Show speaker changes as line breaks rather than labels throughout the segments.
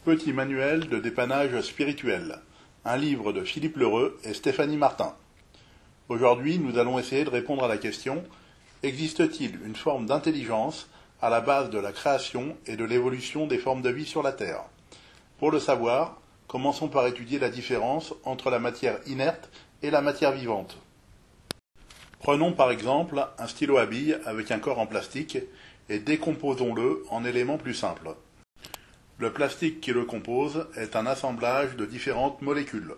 Petit manuel de dépannage spirituel, un livre de Philippe Lheureux et Stéphanie Martin. Aujourd'hui, nous allons essayer de répondre à la question: existe-t-il une forme d'intelligence à la base de la création et de l'évolution des formes de vie sur la Terre? Pour le savoir, commençons par étudier la différence entre la matière inerte et la matière vivante. Prenons par exemple un stylo à billes avec un corps en plastique et décomposons-le en éléments plus simples. Le plastique qui le compose est un assemblage de différentes molécules.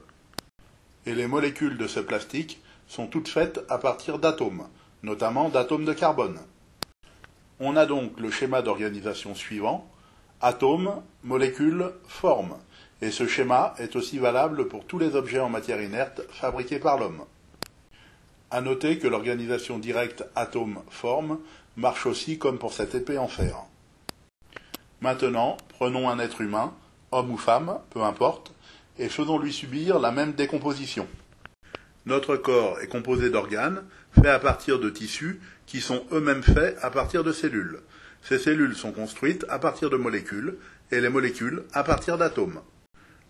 Et les molécules de ce plastique sont toutes faites à partir d'atomes, notamment d'atomes de carbone. On a donc le schéma d'organisation suivant: atome, molécule, forme. Et ce schéma est aussi valable pour tous les objets en matière inerte fabriqués par l'homme. À noter que l'organisation directe atome-forme marche aussi comme pour cette épée en fer. Maintenant, prenons un être humain, homme ou femme, peu importe, et faisons-lui subir la même décomposition. Notre corps est composé d'organes, faits à partir de tissus, qui sont eux-mêmes faits à partir de cellules. Ces cellules sont construites à partir de molécules, et les molécules à partir d'atomes.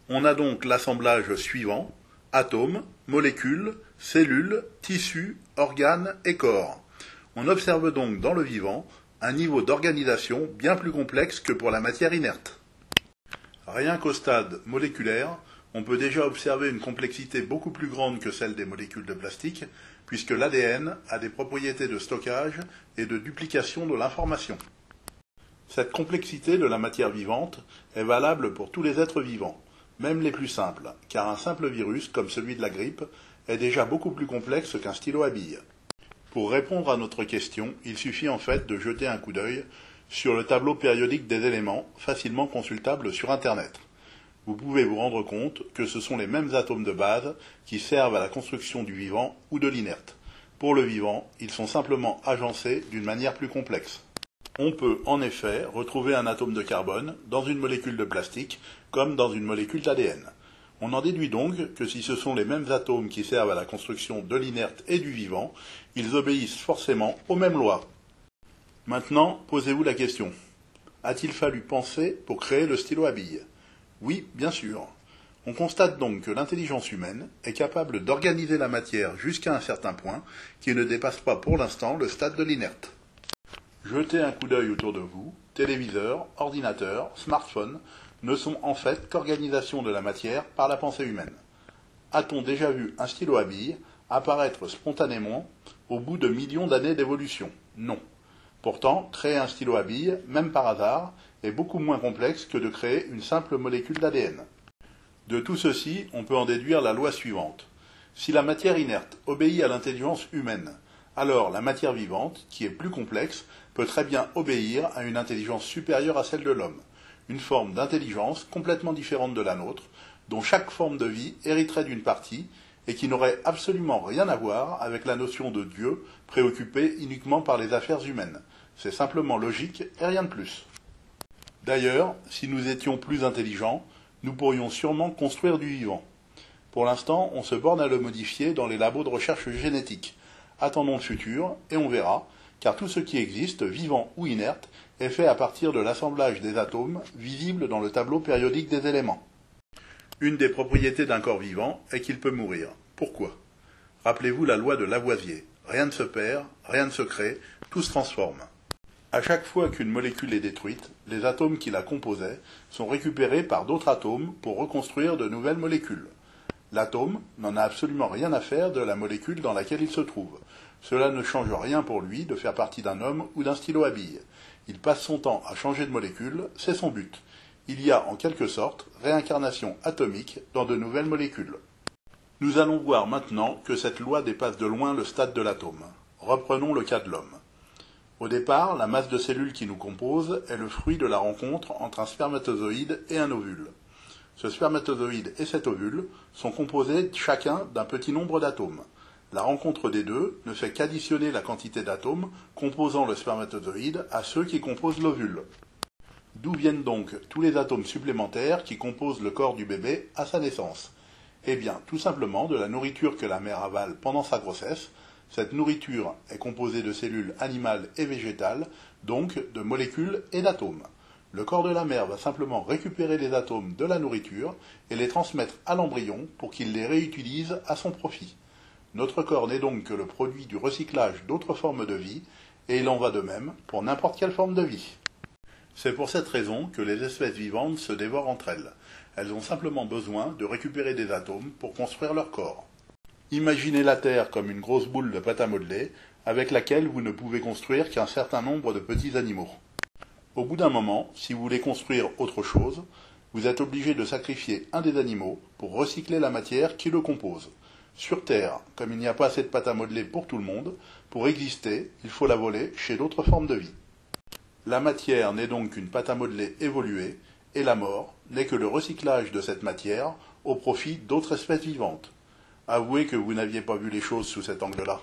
On a donc l'assemblage suivant: atomes, molécules, cellules, tissus, organes et corps. On observe donc dans le vivant un niveau d'organisation bien plus complexe que pour la matière inerte. Rien qu'au stade moléculaire, on peut déjà observer une complexité beaucoup plus grande que celle des molécules de plastique, puisque l'ADN a des propriétés de stockage et de duplication de l'information. Cette complexité de la matière vivante est valable pour tous les êtres vivants, même les plus simples, car un simple virus, comme celui de la grippe, est déjà beaucoup plus complexe qu'un stylo à billes. Pour répondre à notre question, il suffit en fait de jeter un coup d'œil sur le tableau périodique des éléments, facilement consultable sur Internet. Vous pouvez vous rendre compte que ce sont les mêmes atomes de base qui servent à la construction du vivant ou de l'inerte. Pour le vivant, ils sont simplement agencés d'une manière plus complexe. On peut en effet retrouver un atome de carbone dans une molécule de plastique comme dans une molécule d'ADN. On en déduit donc que si ce sont les mêmes atomes qui servent à la construction de l'inerte et du vivant, ils obéissent forcément aux mêmes lois. Maintenant, posez-vous la question: a-t-il fallu penser pour créer le stylo à billes? Oui, bien sûr. On constate donc que l'intelligence humaine est capable d'organiser la matière jusqu'à un certain point qui ne dépasse pas pour l'instant le stade de l'inerte. Jetez un coup d'œil autour de vous: téléviseurs, ordinateurs, smartphones ne sont en fait qu'organisation de la matière par la pensée humaine. A-t-on déjà vu un stylo à billes apparaître spontanément au bout de millions d'années d'évolution? Non. Pourtant, créer un stylo à billes, même par hasard, est beaucoup moins complexe que de créer une simple molécule d'ADN. De tout ceci, on peut en déduire la loi suivante: si la matière inerte obéit à l'intelligence humaine, alors la matière vivante, qui est plus complexe, peut très bien obéir à une intelligence supérieure à celle de l'homme, une forme d'intelligence complètement différente de la nôtre, dont chaque forme de vie hériterait d'une partie, et qui n'aurait absolument rien à voir avec la notion de Dieu, préoccupé uniquement par les affaires humaines. C'est simplement logique et rien de plus. D'ailleurs, si nous étions plus intelligents, nous pourrions sûrement construire du vivant. Pour l'instant, on se borne à le modifier dans les labos de recherche génétique. Attendons le futur, et on verra, car tout ce qui existe, vivant ou inerte, est fait à partir de l'assemblage des atomes visibles dans le tableau périodique des éléments. Une des propriétés d'un corps vivant est qu'il peut mourir. Pourquoi? Rappelez-vous la loi de Lavoisier: rien ne se perd, rien ne se crée, tout se transforme. À chaque fois qu'une molécule est détruite, les atomes qui la composaient sont récupérés par d'autres atomes pour reconstruire de nouvelles molécules. L'atome n'en a absolument rien à faire de la molécule dans laquelle il se trouve. Cela ne change rien pour lui de faire partie d'un homme ou d'un stylo à billes. Il passe son temps à changer de molécule, c'est son but. Il y a en quelque sorte réincarnation atomique dans de nouvelles molécules. Nous allons voir maintenant que cette loi dépasse de loin le stade de l'atome. Reprenons le cas de l'homme. Au départ, la masse de cellules qui nous compose est le fruit de la rencontre entre un spermatozoïde et un ovule. Ce spermatozoïde et cet ovule sont composés chacun d'un petit nombre d'atomes. La rencontre des deux ne fait qu'additionner la quantité d'atomes composant le spermatozoïde à ceux qui composent l'ovule. D'où viennent donc tous les atomes supplémentaires qui composent le corps du bébé à sa naissance? Eh bien, tout simplement de la nourriture que la mère avale pendant sa grossesse. Cette nourriture est composée de cellules animales et végétales, donc de molécules et d'atomes. Le corps de la mère va simplement récupérer les atomes de la nourriture et les transmettre à l'embryon pour qu'il les réutilise à son profit. Notre corps n'est donc que le produit du recyclage d'autres formes de vie, et il en va de même pour n'importe quelle forme de vie. C'est pour cette raison que les espèces vivantes se dévorent entre elles. Elles ont simplement besoin de récupérer des atomes pour construire leur corps. Imaginez la Terre comme une grosse boule de pâte à modeler, avec laquelle vous ne pouvez construire qu'un certain nombre de petits animaux. Au bout d'un moment, si vous voulez construire autre chose, vous êtes obligé de sacrifier un des animaux pour recycler la matière qui le compose. Sur Terre, comme il n'y a pas assez de pâte à modeler pour tout le monde, pour exister, il faut la voler chez d'autres formes de vie. La matière n'est donc qu'une pâte à modeler évoluée, et la mort n'est que le recyclage de cette matière au profit d'autres espèces vivantes. Avouez que vous n'aviez pas vu les choses sous cet angle-là.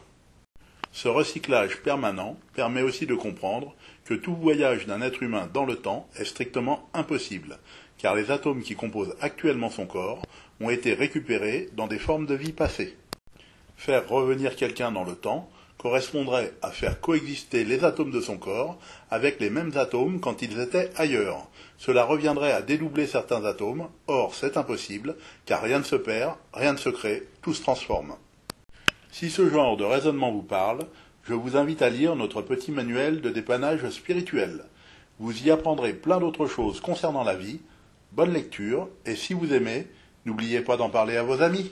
Ce recyclage permanent permet aussi de comprendre que tout voyage d'un être humain dans le temps est strictement impossible, car les atomes qui composent actuellement son corps ont été récupérés dans des formes de vie passées. Faire revenir quelqu'un dans le temps correspondrait à faire coexister les atomes de son corps avec les mêmes atomes quand ils étaient ailleurs. Cela reviendrait à dédoubler certains atomes, or c'est impossible, car rien ne se perd, rien ne se crée, tout se transforme. Si ce genre de raisonnement vous parle, je vous invite à lire notre petit manuel de dépannage spirituel. Vous y apprendrez plein d'autres choses concernant la vie. Bonne lecture, et si vous aimez, n'oubliez pas d'en parler à vos amis.